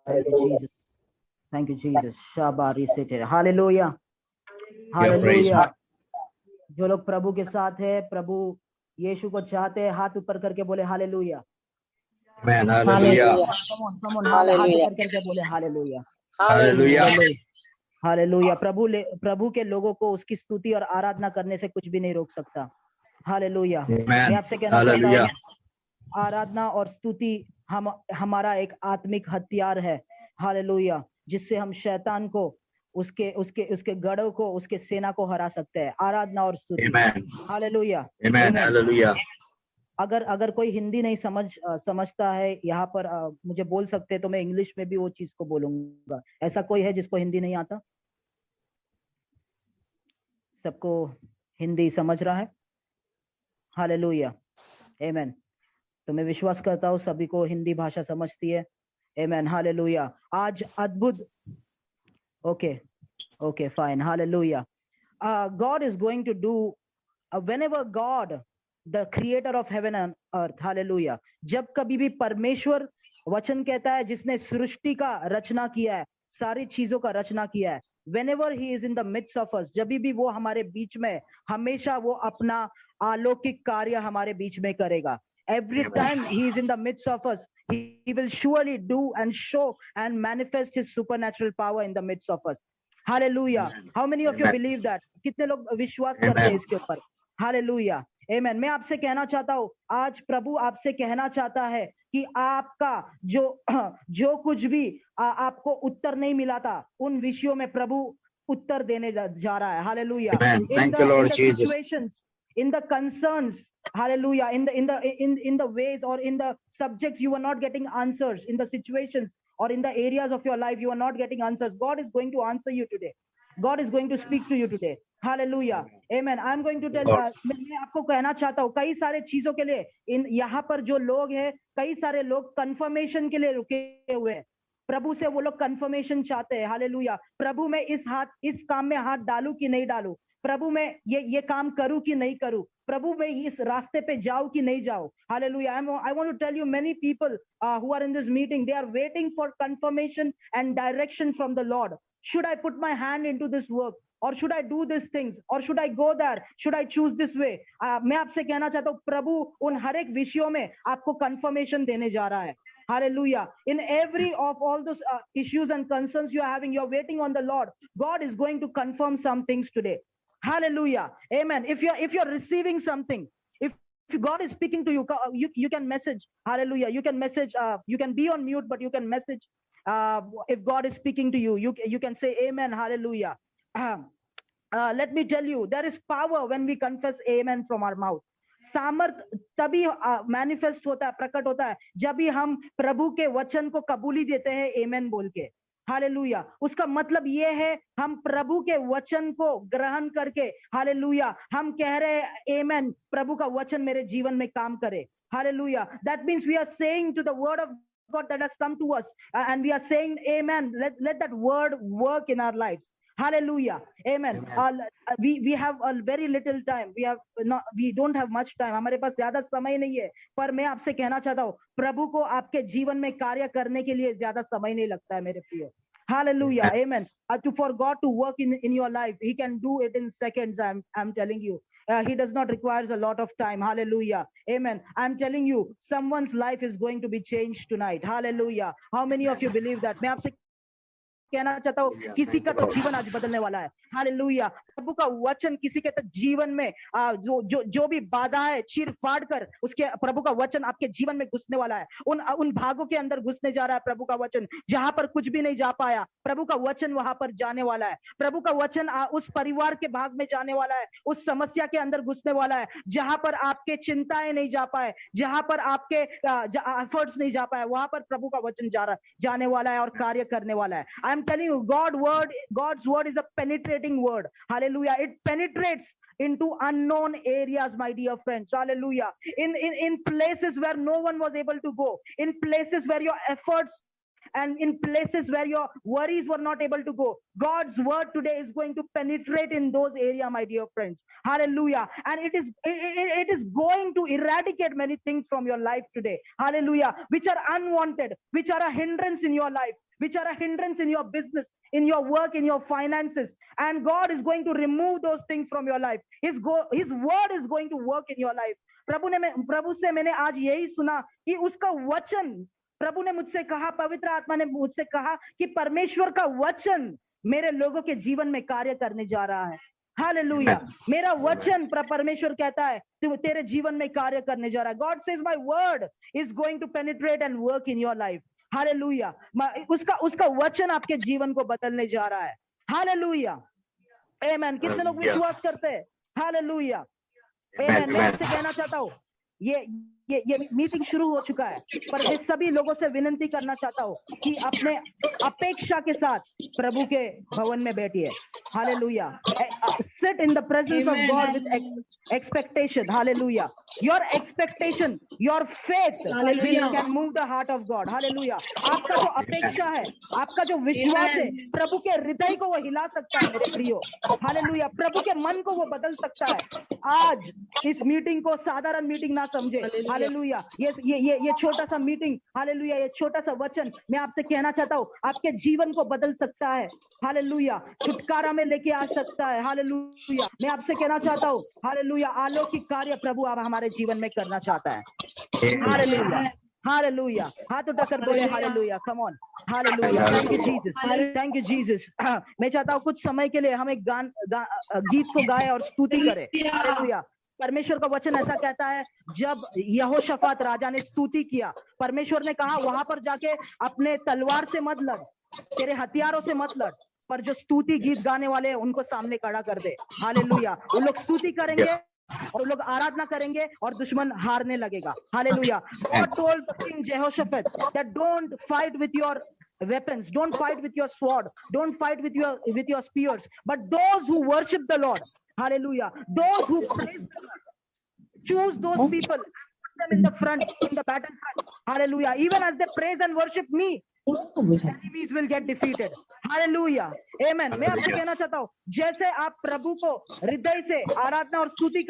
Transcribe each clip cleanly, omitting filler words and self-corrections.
Thank you, Jesus. Thank you, Jesus. Shabari sete. Hallelujah. Hallelujah. जो लोग प्रभु के साथ है, प्रभु यीशु को चाहते हैं, हाथ ऊपर करके बोले hallelujah. Amen. Hallelujah. Come on, हाथ ऊपर करके बोले हालेलुया। Hallelujah. हालेलुया। प्रभु के लोगों को उसकी स्तुति और आराधना करने से कुछ भी नहीं रोक सकता। हालेलुया। मैं आपसे कहना चाहता हूँ, आराधना और स्तुति हमारा एक आत्मिक हथियार है। हालेलुया। जिससे हम शैतान को, उसके गढ़ों को, उसके सेना को हरा सकते हैं। आराधना और स्तुति। हालेलुया। हालेलुया। अगर कोई हिंदी नहीं समझता है यहाँ पर, मुझे बोल सकते हैं तो मैं इंग्लिश में भी वो चीज को बोलूंगा। ऐसा कोई है जिसको हिंदी नहीं आता? सबको हिंदी समझ रहा है? हालेलुया। आमेन। तो मैं विश्वास करता हूँ सभी को हिंदी भाषा समझती है। आमेन। हालेलुया। आज अद्भुत। Okay, fine. Hallelujah. God is going to do, whenever God, the creator of heaven and earth, hallelujah, जब कभी भी परमेश्वर, वचन कहता है जिसने सृष्टि का रचना किया है, सारी चीजों का रचना किया है, whenever he is in the midst of us, जब भी वो हमारे बीच में, हमेशा वो अपना अलौकिक कार्य हमारे बीच में करेगा। Every time he is in the midst of us, he will surely do and show and manifest his supernatural power in the midst of us. Hallelujah. How many of you believe that? कितने लोग विश्वास करते हैं इसके ऊपर? Hallelujah. Amen. मैं आपसे कहना चाहता हूँ, आज प्रभु आपसे कहना चाहता है कि आपका जो कुछ भी आपको उत्तर नहीं मिला था, उन विषयों में प्रभु उत्तर देने जा रहा है। Hallelujah. Thank you, Lord Jesus. Situations, in the concerns, hallelujah, in the ways or in the subjects you are not getting answers, in the situations or in the areas of your life you are not getting answers, God is going to answer you today. God is going to speak to you today. Hallelujah. Amen. I'm going to tell you, मैं आपको कहना चाहता हूँ, कई सारे चीजों के लिए यहाँ पर जो लोग हैं, कई सारे लोग कंफर्मेशन के लिए रुके हुए हैं। प्रभु से वो लोग कंफर्मेशन चाहते हैं। हालेलुया। प्रभु मैं इस काम में हाथ डालूं कि नहीं डालूं, प्रभु मैं ये काम करूं कि नहीं करूं, प्रभु मैं इस रास्ते पे जाऊं कि नहीं जाऊं। Hallelujah. I want to tell you, many people who are in this meeting, they are waiting for confirmation and direction from the Lord. Should I put my hand into this work, or should I do these things, or should I go there, should I choose this way? मैं आपसे कहना चाहता हूं, प्रभु उन हर एक विषयों में आपको confirmation देने जा रहा है। Hallelujah. In every of all those issues and concerns you are having, you are waiting on the Lord. God is going to confirm some things today. Hallelujah. Amen. If you're receiving something, if God is speaking to you, you can message. Hallelujah. You can message. You can be on mute, but you can message. If God is speaking to you, you can say amen. Hallelujah. Let me tell you, there is power when we confess amen from our mouth. सामर्थ तभी manifest होता है, प्रकट होता है, जब भी हम प्रभु के वचन को कबूली देते हैं आमेन बोल के। हालेलुया। उसका मतलब ये है, हम प्रभु के वचन को ग्रहण करके, हालेलुया, हम कह रहे हैं आमेन, प्रभु का वचन मेरे जीवन में काम करे। Hallelujah. That means we are saying to the word of God that has come to us, and we are saying amen, let that word work in our lives. Hallelujah. Amen. We have a very little time. We don't have much time. हमारे पास ज्यादा समय नहीं है, पर मैं आपसे कहना चाहता हूँ, प्रभु को आपके जीवन में कार्य करने के लिए ज्यादा समय नहीं लगता है मेरे प्रियो। Hallelujah. Amen. For God to work in your life, he can do it in seconds. I'm telling you. He does not require a lot of time. Hallelujah. Amen. I'm telling you, someone's life is going to be changed tonight. Hallelujah. How many of you believe that? मैं आपसे कहना चाहता हूँ, किसी का तो जीवन आज बदलने वाला है। हालेलुया। प्रभु का वचन किसी के तो जीवन में जो भी बाधा है, चीर फाड़ कर उसके प्रभु का वचन आपके जीवन में घुसने वाला है। उन भागों के अंदर घुसने जा रहा है प्रभु का वचन, जहां पर कुछ भी नहीं जा पाया, प्रभु का वचन वहां पर जाने वाला है। प्रभु का वचन उस परिवार के भाग में जाने वाला है, उस समस्या के अंदर घुसने वाला है, जहां पर आपके चिंताएं नहीं जा पाए, जहां पर आपके एफर्ट्स नहीं जा पाए, वहां पर प्रभु का वचन जाने वाला है और कार्य करने वाला है। I'm telling you, God's word is a penetrating word. Hallelujah. It penetrates into unknown areas, my dear friends. Hallelujah. In places where no one was able to go, in places where your efforts and in places where your worries were not able to go, God's word today is going to penetrate in those areas, my dear friends. Hallelujah. And it is going to eradicate many things from your life today. Hallelujah. Which are unwanted, which are a hindrance in your life, which are a hindrance in your business, in your work, in your finances. And God is going to remove those things from your life. His word is going to work in your life. प्रभु से मैंने आज यही सुना कि उसका वचन, प्रभु ने मुझसे कहा, पवित्र आत्मा ने मुझसे कहा कि परमेश्वर का वचन मेरे लोगों के जीवन में कार्य करने जा रहा है। हालेलुया। मेरा वचन परमेश्वर कहता है तेरे जीवन में कार्य करने जा रहा है। God says my word is going to penetrate and work in your life. Hallelujah. उसका वचन आपके जीवन को बदलने जा रहा है। हालेलुया। आमेन। कितने लोग विश्वास करते हैं? हालेलुया। आमेन। मैं आपसे कहना चाहता हूँ, ये मीटिंग शुरू हो चुका है, पर मैं सभी लोगों से विनती करना चाहता हूँ कि अपने अपेक्षा के साथ प्रभु के भवन में बैठिए। Hallelujah. Sit in the presence of God with expectation. Hallelujah. Your expectation, your faith can move the heart of God. Hallelujah. आपका जो अपेक्षा है, आपका जो विश्वास है, प्रभु के हृदय को वो हिला सकता है मेरे प्रियो। हालेलुया। प्रभु के मन को वो बदल सकता है। आज इस मीटिंग को साधारण मीटिंग ना समझे। हालेलुया। ये छोटा सा मीटिंग, हालेलुया, ये छोटा सा वचन मैं आपसे कहना चाहता हूँ, आपके जीवन को बदल सकता है। हालेलुया। छुटकारा में लेके आ सकता है। हालेलुया। मैं आपसे कहना चाहता हूँ, हालेलुया, अलौकिक कार्य प्रभु आप हमारे जीवन में करना चाहता है। हालेलुया। हालेलुया। हाथ उठाकर बोले hallelujah. Come on. Hallelujah. Thank you Jesus. Thank you Jesus. मैं चाहता हूँ कुछ समय के लिए हम एक गीत को गाए और स्तुति करें। हालेलुया। परमेश्वर का वचन ऐसा कहता है, जब यहोशाफात राजा ने स्तुति किया, परमेश्वर ने कहा वहां पर जाके अपने तलवार से मत लड़, तेरे हथियारों से मत लड़, पर जो स्तुति गीत गाने वाले हैं उनको सामने खड़ा कर दे। हालेलुया। वो लोग स्तुति करेंगे और लोग आराधना करेंगे और दुश्मन हारने लगेगा। Hallelujah. God told the king Jehoshaphat that don't fight with your weapons, don't fight with your sword, don't fight with your spears, but those who worship the Lord. Hallelujah. Those who praise the Lord, choose those people and put them in the front, in the battlefront. Hallelujah. Even as they praise and worship me, enemies will get defeated. Hallelujah. Amen. मैं आपसे कहना चाहता हूँ, जैसे आप प्रभु को हृदय से आराधना और स्तुति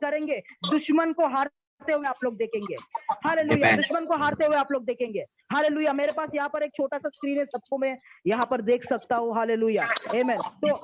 करेंगे, दुश्मन को हारते हुए आप लोग देखेंगे। हालेलुया। दुश्मन को हारते हुए आप लोग देखेंगे। हालेलुया। मेरे पास यहाँ पर एक छोटा सा स्क्रीन है, सबको मैं यहाँ पर देख सकता हूँ। हालेलुया। आमेन। तो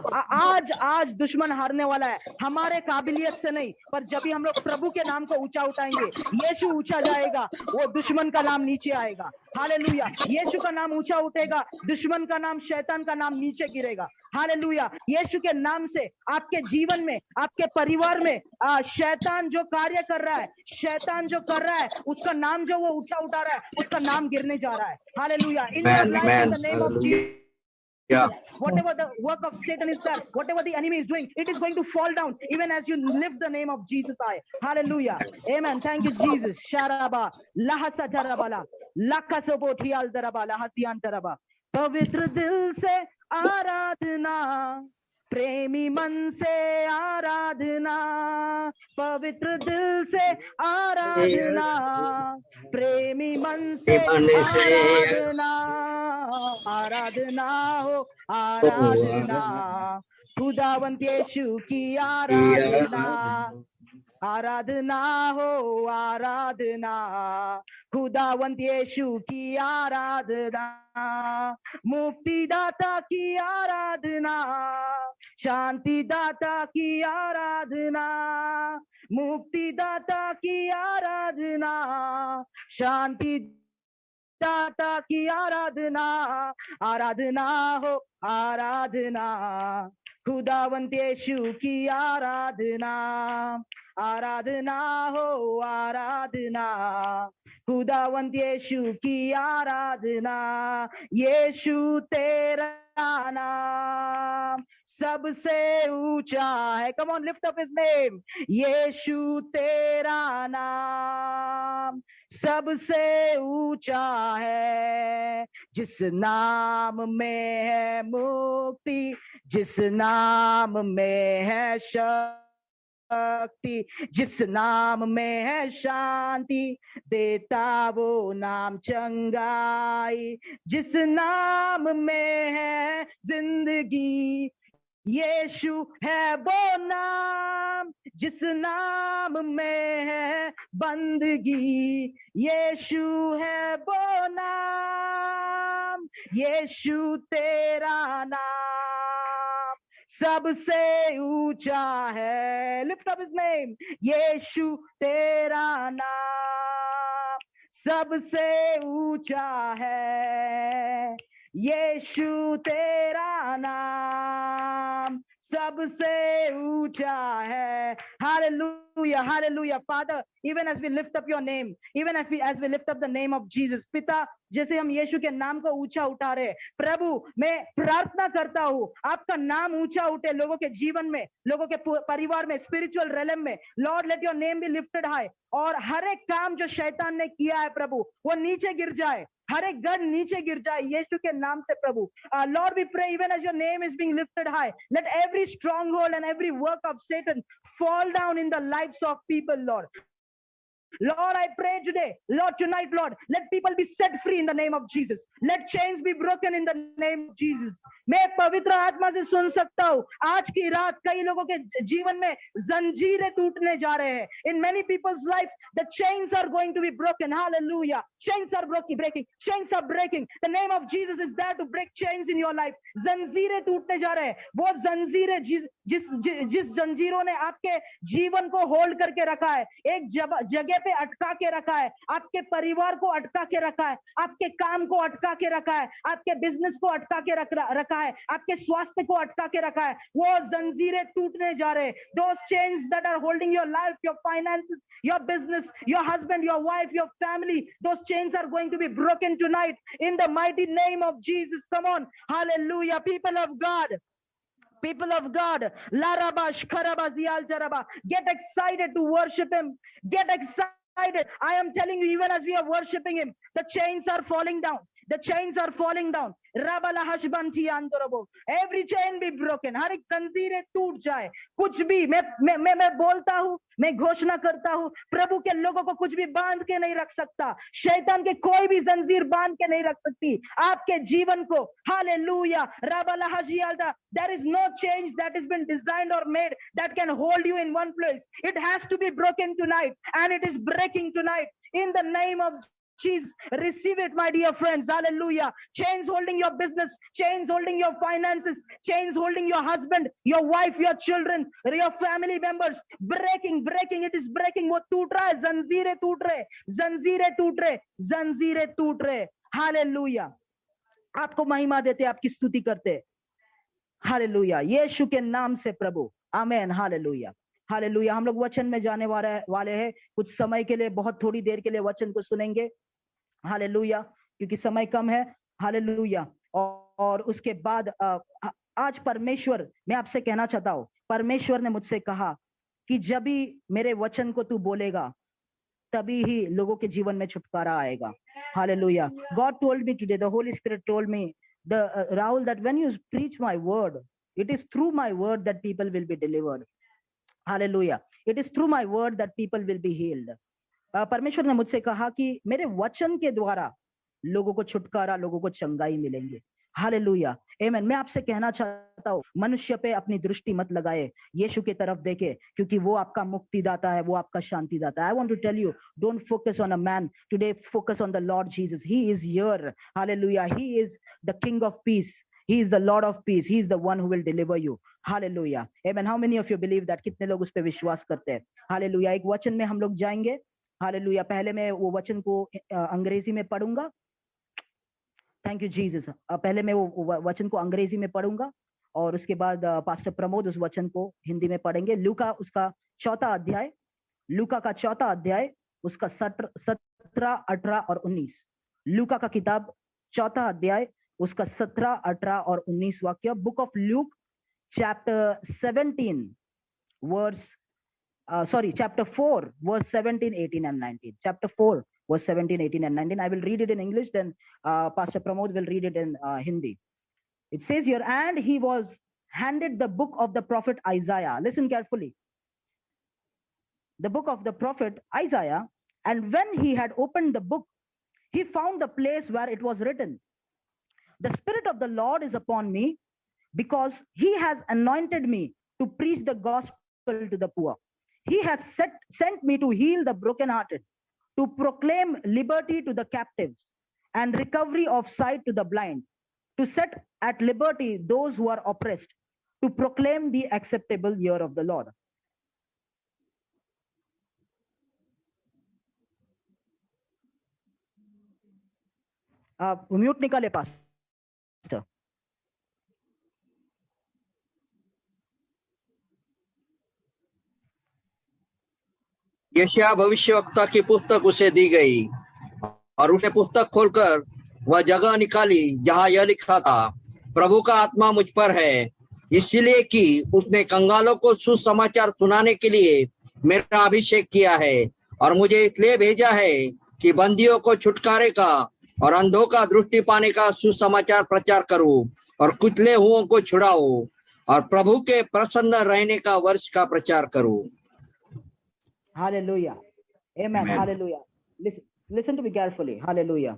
आज दुश्मन हारने वाला है, हमारे काबिलियत से नहीं, पर जब भी हम लोग प्रभु के नाम को ऊंचा उठाएंगे, यीशु ऊंचा जाएगा, वो दुश्मन का नाम नीचे आएगा। हालेलुया। यीशु का नाम ऊंचा उठेगा, दुश्मन का नाम, शैतान का नाम नीचे गिरेगा। हालेलुया। यीशु के नाम से आपके जीवन में, आपके परिवार में शैतान जो कार्य कर रहा है, शैतान जो कर रहा है, उसका नाम जो वो ऊंचा उठा रहा है, उसका नाम गिरने जा रहा है। Hallelujah. In your life, in the name of Jesus, whatever the work of Satan is done, whatever the enemy is doing, it is going to fall down even as you lift the name of Jesus high. Hallelujah. Amen. Thank you Jesus. Sharaba lahasa tarabala lakasobo thial tarabala hasian taraba. पवित्र दिल से आराधना, प्रेमी मन से आराधना, पवित्र दिल से आराधना, प्रेमी मन से आराधना, आराधना हो आराधना, खुदावंत यीशु की आराधना, आराधना हो आराधना, खुदावंत यीशु की आराधना, मुक्तिदाता की आराधना, शांतिदाता की आराधना, मुक्तिदाता की आराधना, शांति दाता की आराधना, आराधना हो आराधना, खुदावंत यीशु की आराधना, आराधना हो आराधना, खुदावंत यीशु की आराधना, यीशु तेरा नाम सबसे ऊंचा है। Come on, lift up his name. Yeshu तेरा नाम सबसे ऊंचा है, जिस नाम में है मुक्ति, जिस नाम में है शक्ति, जिस नाम में है शांति, देता वो नाम चंगाई, जिस नाम में है जिंदगी, यीशु है वो नाम, जिस नाम में है बंदगी, यीशु है वो नाम, यीशु तेरा नाम सबसे ऊंचा है. Lift up his name. Yeshu तेरा नाम सबसे ऊंचा है. यीशु तेरा नाम सबसे ऊंचा है. Hallelujah, hallelujah. Father, even as we lift up your name, even as we lift up the name of Jesus, पिता, जैसे हम यीशु के नाम को ऊंचा उठा रहे, प्रभु मैं प्रार्थना करता हूं आपका नाम ऊंचा उठे लोगों के जीवन में, लोगों के परिवार में, स्पिरिचुअल रेलम में. Lord let your name be lifted high. और हर एक काम जो शैतान ने किया है प्रभु वो नीचे गिर जाए, हर एक गढ़ नीचे गिर जाए यीशु के नाम से प्रभु. Lord, we pray even as your name is being lifted high, let every stronghold and every work of Satan fall down in the lives of people, Lord. Lord, I pray today, Lord, tonight, Lord, let people be set free in the name of Jesus. Let chains be broken in the name of Jesus. मैं पवित्र आत्मा से सुन सकता हूँ आज की रात कई लोगों के जीवन में जंजीरें टूटने जा रहे हैं. In many people's life, the chains are going to be broken. Hallelujah. Chains are breaking. Chains are breaking. The name of Jesus is there to break chains in your life. जंजीरें टूटने जा रहे हैं. वो जंजीरें जिस जंजीरों ने आपके जीवन को होल्ड करके रखा है, एक जगह पे अटका के रखा है, आपके परिवार को अटका के रखा है, आपके काम को अटका के रखा है, आपके बिजनेस को अटका के रखा है, आपके स्वास्थ्य को अटका के रखा है, वो जंजीरें टूटने जा रहे हैं. Those chains that are holding your life, your finances, your business, your husband, your wife, your family, those chains are going to be broken tonight in the mighty name of Jesus. Come on. Hallelujah. People of God, Larabash Karabazial Jaraba, get excited to worship him. Get excited. I am telling you, even as we are worshiping him, the chains are falling down. The chains are falling down. Rabala Hashbanti Andorobo. Every chain be broken. हर एक जंजीरें टूट जाए. कुछ भी मैं बोलता हूँ, मैं घोषणा करता हूँ, प्रभु के लोगों को कुछ भी बांध के नहीं रख सकता. शैतान के कोई भी जंजीर बांध के नहीं रख सकती आपके जीवन को. Hallelujah. Rabala Hajialda. There is no change that has been designed or made that can hold you in one place. It has to be broken tonight, and it is breaking tonight in the name of Jesus. Receive it, my dear friends. Hallelujah. Chains holding your business, chains holding your finances, chains holding your husband, your wife, your children, your family members. Breaking. It is breaking. वो टूट रहा है. जंजीरें टूट रहे. Hallelujah. आपको महिमा देते, आपकी स्तुति करते. Hallelujah. यीशु के नाम से प्रभु. आमेन. Hallelujah. हालेलुया. हम लोग वचन में जाने वाले हैं. कुछ समय के लिए, बहुत थोड़ी देर के लिए वचन को सुनेंगे. हालेलुया. क्योंकि समय कम है. हालेलुया. और उसके बाद आज परमेश्वर, मैं आपसे कहना चाहता हूं, परमेश्वर ने मुझसे कहा कि जब भी मेरे वचन को तू बोलेगा तभी ही लोगों के जीवन में छुटकारा आएगा. Hallelujah. God told me today, the Holy Spirit told me, Rahul, that when you preach my word, it is through my word that people will be delivered. Hallelujah. It is through my word that people will be healed. परमेश्वर ने मुझसे कहा कि मेरे वचन के द्वारा लोगों को छुटकारा, लोगों को चंगाई मिलेंगे. हालेलुया. आमीन. मैं आपसे कहना चाहता हूँ, मनुष्य पे अपनी दृष्टि मत लगाए, यीशु की तरफ देखे, क्योंकि वो आपका मुक्तिदाता है, वो आपका शांतिदाता है. I want to tell you, don't focus on a man today, focus on the Lord Jesus. He is here. Hallelujah. He is the King of peace. He is the Lord of peace. He is the one who will deliver you. Hallelujah. Amen. How many of you believe that? कितने लोग उस पे विश्वास करते हैं? Hallelujah. एक वचन में हम लोग जाएंगे. Hallelujah. पहले मैं वो वचन को अंग्रेजी में पढ़ूंगा. Thank you Jesus. पहले मैं वो वचन को अंग्रेजी में पढ़ूंगा और उसके बाद पास्टर प्रमोद उस वचन को हिंदी में पढ़ेंगे. लूका उसका चौथा अध्याय उसका 17, 18 और 19. लूका का किताब चौथा अध्याय उसका 17, 18 और 19 वाक्य. Book of look chapter 17 verse chapter 4 verse 17, 18 and 19. Chapter 4 verse 17, 18 and 19. I will read it in English, then Pastor Pramod will read it in Hindi. It says here, and he was handed the book of the prophet Isaiah. Listen carefully. The book of the prophet Isaiah, and when he had opened the book, he found the place where it was written, the Spirit of the Lord is upon me, because he has anointed me to preach the gospel to the poor. He has sent me to heal the brokenhearted, to proclaim liberty to the captives, and recovery of sight to the blind, to set at liberty those who are oppressed, to proclaim the acceptable year of the Lord. Mute निकाले pastor. यशायाह भविष्यवक्ता की पुस्तक उसे दी गई और उसने पुस्तक खोलकर वह जगह निकाली जहां यह लिखा था, प्रभु का आत्मा मुझ पर है, इसलिए कि उसने कंगालों को सुसमाचार सुनाने के लिए मेरा अभिषेक किया है, और मुझे इसलिए भेजा है कि बंदियों को छुटकारे का और अंधों का दृष्टि पाने का सुसमाचार प्रचार करूं, और कुचले हुओं को छुड़ाऊं, और प्रभु के प्रसन्न रहने का वर्ष का प्रचार करूं। Hallelujah. Amen. Amen. Hallelujah. Listen to me carefully. Hallelujah.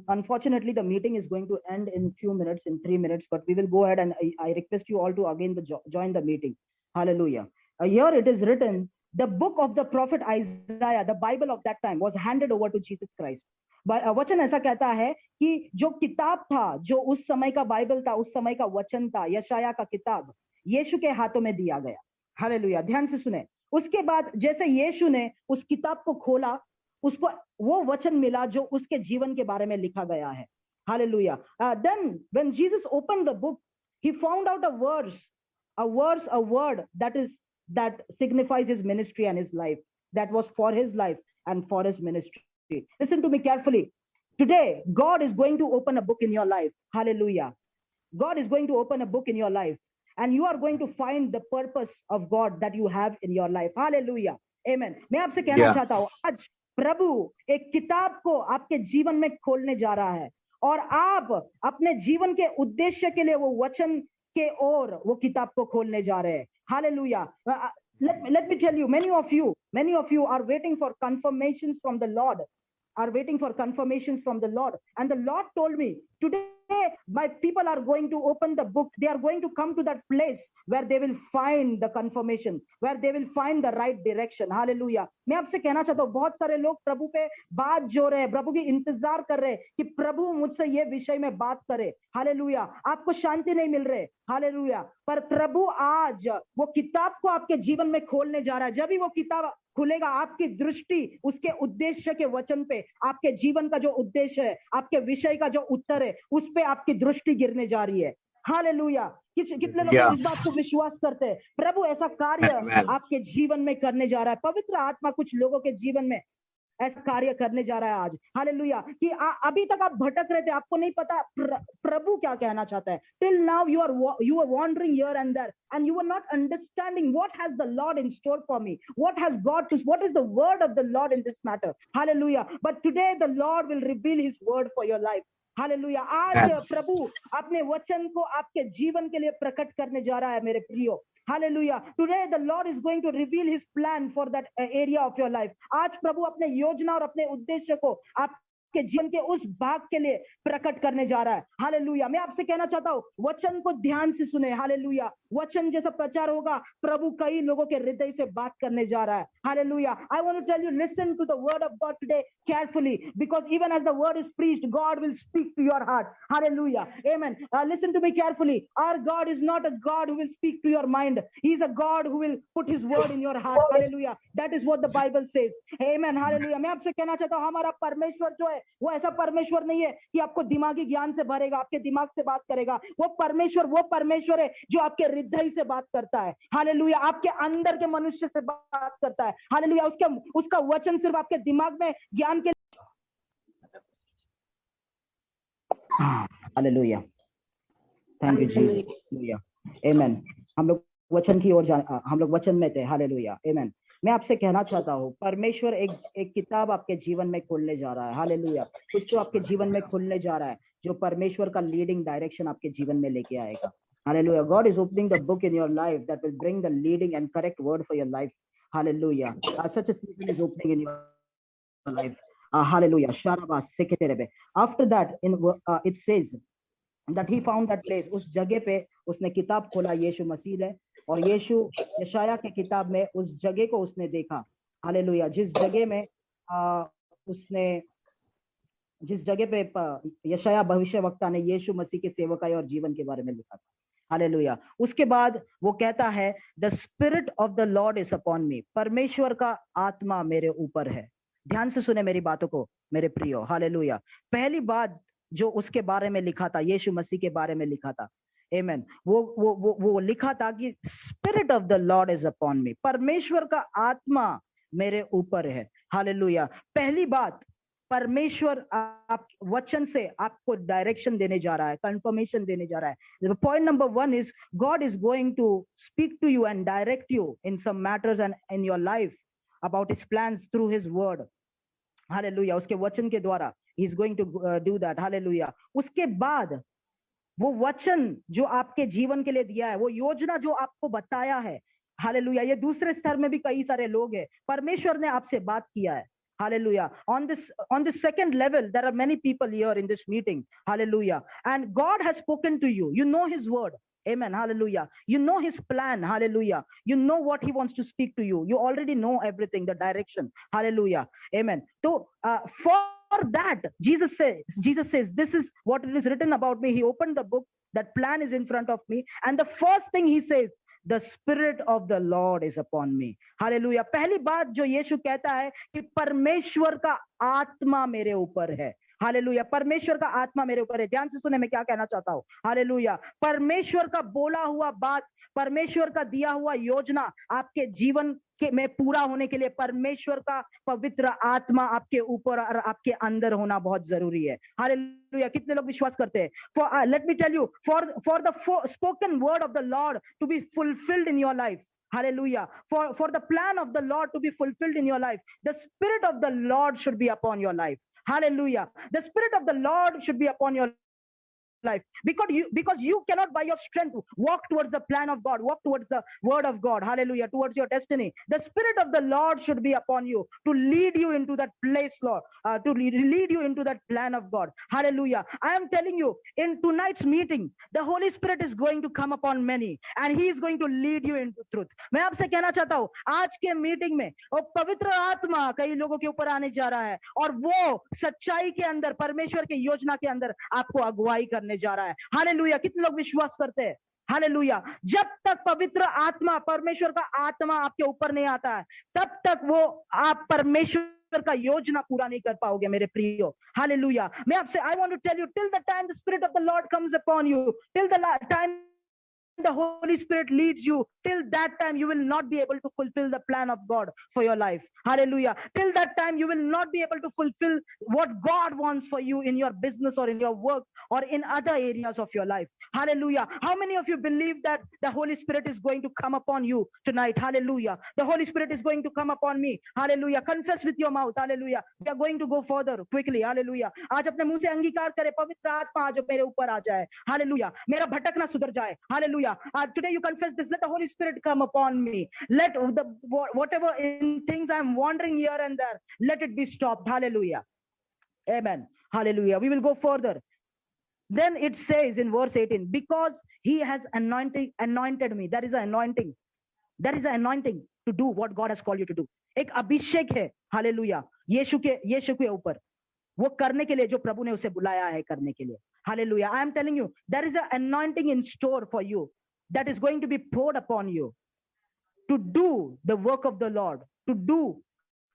Unfortunately, the meeting is going to end in few minutes, in 3 minutes, but we will go ahead, and I request you all to again join the meeting. Hallelujah. Here it is written, the book of the prophet Isaiah, the Bible of that time, was handed over to Jesus Christ. वचन ऐसा कहता है कि जो किताब था, जो उस समय का बाइबल था, उस समय का वचन था, यशायाह का किताब यीशु के हाथों में दिया गया। हालेलुया। ध्यान से सुने। उसके बाद जैसे यीशु ने उस किताब को खोला, उसको वो वचन मिला जो उसके जीवन के बारे में लिखा गया है। Hallelujah. Then when Jesus opened the book, he found out a word that signifies his ministry and his life, that was for his life and for his ministry. Listen to me carefully. Today, God is going to open a book in your life. Hallelujah. God is going to open a book in your life, and you are going to find the purpose of God that you have in your life. Hallelujah. Amen. मैं आपसे कहना चाहता हूं, आज प्रभु एक किताब को आपके जीवन में खोलने जा रहा है, और आप अपने जीवन के उद्देश्य के लिए वो वचन के ओर वो किताब को खोलने जा रहे हैं। Hallelujah. Let me tell you, many of you are waiting for confirmations from the Lord, and the Lord told me today my people are going to open the book. They are going to come to that place where they will find the confirmation, where they will find the right direction. Hallelujah. मैं आपसे कहना चाहता हूँ, बहुत सारे लोग प्रभु पे बात जो रहे, प्रभु की इंतजार कर रहे कि प्रभु मुझसे ये विषय में बात करे। हालेलुया। आपको शांति नहीं मिल रहे। हालेलुया। पर प्रभु आज वो किताब को आपके जीवन में खोलने जा रहा है। जब भी वो किताब खुलेगा, आपकी दृष्टि उसके उद्देश्य के वचन पे, आपके जीवन का जो उद्देश्य है, आपके विषय का जो उत्तर है, उस पे आपकी दृष्टि गिरने जा रही है। हालेलुया। कितने लोग इस बात को विश्वास करते हैं? प्रभु ऐसा कार्य आपके जीवन में करने जा रहा है। पवित्र आत्मा कुछ लोगों के जीवन में ऐसा कार्य करने जा रहा है आज। हालेलुया। कि अभी तक आप भटक रहे थे, आपको नहीं पता प्रभु क्या कहना चाहता है। Till now you are wandering here and there, and you are not understanding what has the Lord in store for me, what is the word of the Lord in this matter. Hallelujah. But today the Lord will reveal his word for your life. Hallelujah. आज प्रभु अपने वचन को आपके जीवन के लिए प्रकट करने जा रहा है मेरे प्रियो। Hallelujah. Today the Lord is going to reveal his plan for that area of your life. आज प्रभु अपने योजना और अपने उद्देश्य को आपके जीवन के उस भाग के लिए प्रकट करने जा रहा है। हालेलुया। मैं आपसे कहना चाहता हूँ, वचन को ध्यान से सुने। हालेलुया। वचन जैसा प्रचार होगा, प्रभु कई लोगों के हृदय से बात करने जा रहा है। Hallelujah. I want to tell you, listen to the word of God today carefully, because even as the word is preached, God will speak to your heart. Hallelujah. Amen. Listen to me carefully. Our God is not a God who will speak to your mind. He is a God who will put his word in your heart. Hallelujah. That is what the Bible says. Amen. Hallelujah. मैं आपसे कहना चाहता हूँ, हमारा परमेश्वर जो है वो ऐसा परमेश्वर नहीं है कि आपको दिमागी ज्ञान से भरेगा, आपके दिमाग से बात करेगा। वो परमेश्वर है जो आपके हृदय से बात करता है। हालेलुया। आपके अंदर के मनुष्य से बात करता है। हालेलुया। उसका वचन सिर्फ आपके दिमाग में ज्ञान के। Hallelujah. Thank you Jesus. Amen. हम लोग वचन में थे। हालेलुया। आमेन। मैं आपसे कहना चाहता हूँ, परमेश्वर एक किताब आपके जीवन में खोलने जा रहा है। हालेलुया। कुछ तो आपके जीवन में खोलने जा रहा है जो परमेश्वर का लीडिंग डायरेक्शन आपके जीवन में लेके आएगा। Hallelujah. God is opening the book in your life that will bring the leading and correct word for your life. Hallelujah. Such a season is opening in your life. Hallelujah. After that, it says that he found that place. उस जगह पे उसने किताब खोला, यीशु मसीह है, और यीशु यशायाह के किताब में उस जगह को उसने देखा। हालेलुया। जिस जगह में उसने जिस जगह पे यशाया भविष्यवक्ता ने यीशु मसीह के सेवकाई और जीवन के बारे में लिखा था। हालेलुया। उसके बाद वो कहता है the spirit of the Lord is upon मी, परमेश्वर का आत्मा मेरे ऊपर है। ध्यान से सुने मेरी बातों को मेरे प्रियो। हालेलुया। पहली बात जो उसके बारे में लिखा था, यीशु मसीह के बारे में लिखा था, आमेन, वो लिखा था कि spirit of the Lord is upon मी, परमेश्वर का आत्मा मेरे ऊपर है। हालेलुया। पहली बात, परमेश्वर आप वचन से आपको डायरेक्शन देने जा रहा है, कंफर्मेशन देने जा रहा है। Point number 1 is God is going to speak to you and direct you in some matters and in your life about his plans through his word. Hallelujah. उसके वचन के द्वारा ही is going to do that. Hallelujah. उसके बाद वो वचन जो आपके जीवन के लिए दिया है, वो योजना जो आपको बताया है, हालेलुया, ये दूसरे स्तर में भी कई सारे लोग हैं, परमेश्वर ने आपसे बात किया है। Hallelujah. On this second level, there are many people here in this meeting. Hallelujah. And God has spoken to you. You know his word. Amen. Hallelujah. You know his plan. Hallelujah. You know what he wants to speak to you. You already know everything, the direction. Hallelujah. Amen. So for that, Jesus says, this is what it is written about me. He opened the book. That plan is in front of me. And the first thing he says, the spirit of the Lord is upon me. Hallelujah. पहली बात जो यीशु कहता है कि परमेश्वर का आत्मा मेरे ऊपर है। हालेलुया। परमेश्वर का आत्मा मेरे ऊपर है। ध्यान से सुने मैं क्या कहना चाहता हूं। हालेलुया। परमेश्वर का बोला हुआ बात, परमेश्वर का दिया हुआ योजना आपके जीवन के में पूरा होने के लिए परमेश्वर का पवित्र आत्मा आपके ऊपर और आपके अंदर होना बहुत जरूरी है। हालेलुया। कितने लोग विश्वास करते हैं? For let me tell you, for the spoken word of the Lord to be fulfilled in your life, hallelujah, for the plan of the Lord to be fulfilled in your life, the spirit of the Lord should be upon your life. Hallelujah. The spirit of the Lord should be upon your life, because you cannot by your strength walk towards the plan of God, walk towards the word of God. Hallelujah. Towards your destiny. The spirit of the Lord should be upon you to lead you into that place, Lord, to lead you into that plan of God. Hallelujah. I am telling you, in tonight's meeting, the Holy Spirit is going to come upon many and he is going to lead you into truth. मैं आपसे कहना चाहता हूं, आज के meeting में और पवित्र आत्मा कई लोगों के ऊपर आने जा रहा है और वो सच्चाई के अंदर, परमेश्वर की योजना के अंदर आपको अगुवाई करने जा रहा है। हालेलुया। कितने लोग विश्वास करते हैं? हालेलुया। जब तक पवित्र आत्मा, परमेश्वर का आत्मा आपके ऊपर नहीं आता है, तब तक वो आप परमेश्वर का योजना पूरा नहीं कर पाओगे मेरे प्रियो। हालेलुया। मैं आपसे I want to tell you, till the time the spirit of the Lord comes upon you, till the time the Holy Spirit leads you, till that time you will not be able to fulfill the plan of God for your life. Hallelujah. Till that time you will not be able to fulfill what God wants for you in your business or in your work or in other areas of your life. Hallelujah. How many of you believe that the Holy Spirit is going to come upon you tonight? Hallelujah. The Holy Spirit is going to come upon me. Hallelujah. Confess with your mouth. Hallelujah. We are going to go further quickly. Hallelujah. आज अपने मुंह से अंगीकार करें, पवित्र आत्मा आज मेरे ऊपर आ जाए। हालेलुया। मेरा भटकना सुधर जाए। Hallelujah. Today you confess this. Let the Holy Spirit come upon me. Let whatever in things I'm wandering here and there, let it be stopped. Hallelujah. Amen. Hallelujah. We will go further. Then it says in verse 18, because he has anointed me. There is an anointing. There is an anointing to do what God has called you to do. एक अभिषेक है, hallelujah, यीशु के ऊपर, वो करने के लिए जो प्रभु ने उसे बुलाया है करने के लिए। Hallelujah. I am telling you, there is an anointing in store for you that is going to be poured upon you to do the work of the Lord, to do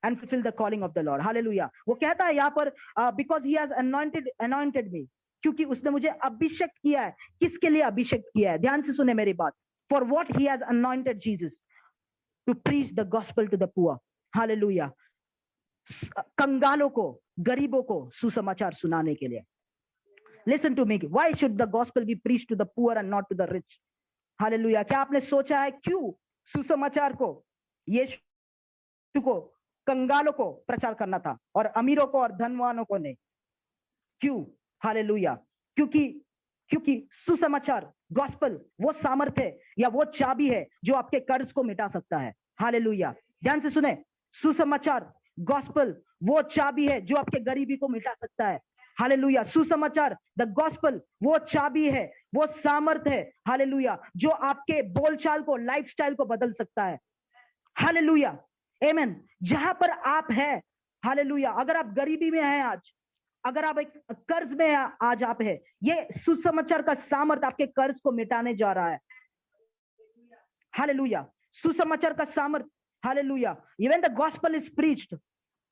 and fulfill the calling of the Lord. Hallelujah. वो कहता है यहाँ पर because he has anointed me, क्योंकि उसने मुझे अभिषेक किया है। किसके लिए अभिषेक किया है? ध्यान से सुने मेरी बात। For what he has anointed Jesus to preach the gospel to the poor. Hallelujah. कंगालों को, गरीबों को सुसमाचार सुनाने के लिए। Listen to me. Why should the gospel be preached to the poor and not to the rich? Hallelujah. क्या आपने सोचा है क्यों सुसमाचार को, यीशु को, कंगालों को प्रचार करना था और अमीरों को और धनवानों को नहीं? क्यों? हालेलुया। क्योंकि सुसमाचार, गॉस्पेल, वो सामर्थ्य है या वो चाबी है जो आपके कर्ज को मिटा सकता है। हालेलुया। ध्यान से सुने, सुसमाचार, गॉस्पेल, वो चाबी है जो आपके गरीबी को मिटा सकता है। हालेलुया। सुसमाचार, द गॉस्पेल, वो चाबी है, वो सामर्थ है, हालेलुया, जो आपके बोलचाल को, लाइफस्टाइल को बदल सकता है। हालेलुया। आमेन। जहां पर आप हैं, हालेलुया, अगर आप गरीबी में हैं आज, अगर आप एक कर्ज में आज आप है, ये सुसमाचार का सामर्थ्य आपके कर्ज को मिटाने जा रहा है। हालेलुया, सुसमाचार का सामर्थ्य। Hallelujah, even the gospel is preached,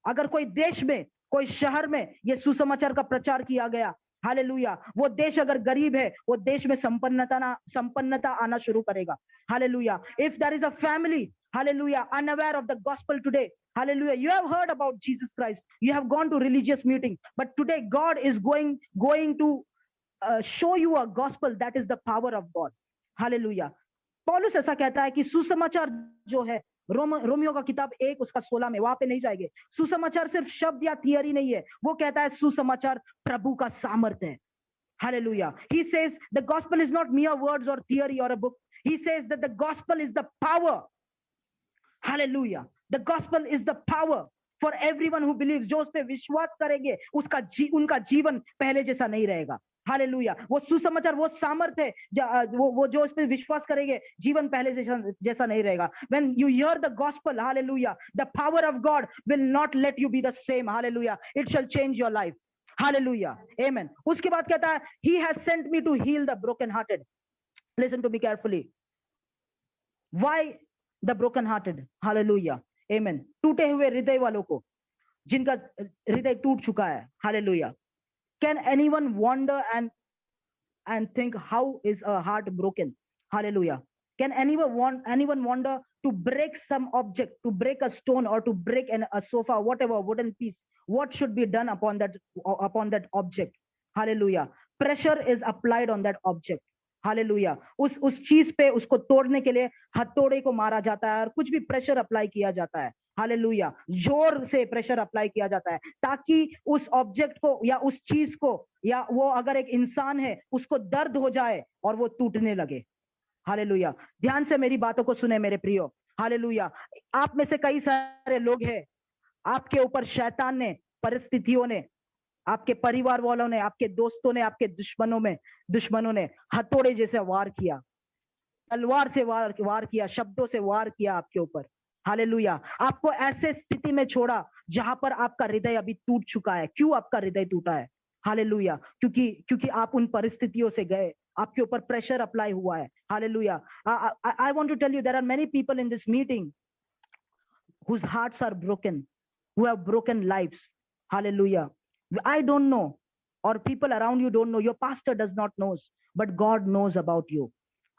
अगर कोई देश में, कोई शहर में ये सुसमाचार का प्रचार किया गया, हालेलुया, वो देश अगर गरीब है, वो देश में संपन्नता आना शुरू करेगा। Hallelujah, if there is a family, hallelujah, unaware of the gospel today, hallelujah, you have heard about Jesus Christ, you have gone to religious meeting, but today God is going to show you a gospel that is the power of God। hallelujah, पौलुस ऐसा कहता है कि सुसमाचार जो है, Romeo का किताब 1 उसका 16 में, वहां पे नहीं जाएंगे, सुसमाचार सिर्फ शब्द या थियरी नहीं है, वो कहता है सुसमाचार प्रभु का सामर्थ्य है। Hallelujah, he says the gospel is not mere words or theory or a book, he says that the gospel is the power। Hallelujah, the gospel is the power for everyone who believes, जो उस पे विश्वास करेंगे उनका जीवन पहले जैसा नहीं रहेगा। हालेलुया, वो सुसमाचार, वो सामर्थ्य है, वो जो इस पे विश्वास करेंगे जीवन पहले जैसा नहीं रहेगा। when you hear the gospel, hallelujah, the power of God will not let you be the same। hallelujah, it shall change your life। hallelujah, amen। उसके बाद कहता है he has sent me to heal the broken hearted। listen to me carefully, why the broken hearted? hallelujah, amen। टूटे हुए हृदय वालों को, जिनका हृदय टूट चुका है। hallelujah, can anyone wonder and think how is a heart broken? hallelujah, can anyone wonder to break some object, to break a stone or to break a sofa, whatever wooden piece, what should be done upon that object? hallelujah, pressure is applied on that object। Hallelujah, उस चीज पे उसको तोड़ने के लिए हथौड़े को मारा जाता है और कुछ भी प्रेशर अप्लाई किया जाता है। हालेलुया, जोर से प्रेशर अप्लाई किया जाता है ताकि उस ऑब्जेक्ट को या उस चीज को, या वो अगर एक इंसान है उसको दर्द हो जाए और वो टूटने लगे। हालेलुया, ध्यान से मेरी बातों को सुने मेरे प्रियो। हालेलुया, आप में से कई सारे लोग हैं, आपके ऊपर शैतान ने, परिस्थितियों ने, आपके परिवार वालों ने, आपके दोस्तों ने, आपके दुश्मनों ने हथौड़े जैसे वार किया, तलवार से वार किया, शब्दों से वार किया आपके ऊपर। हालेलुया, आपको ऐसे स्थिति में छोड़ा जहां पर आपका हृदय अभी टूट चुका है। क्यों आपका हृदय टूटा है? हालेलुया, क्योंकि आप उन परिस्थितियों से गए, आपके ऊपर प्रेशर अप्लाई हुआ है। Hallelujah, I want to tell you there are many people in this meeting whose hearts are broken, who have broken lives। hallelujah, I don't know, or people around you don't know, your pastor does not know, but God knows about you।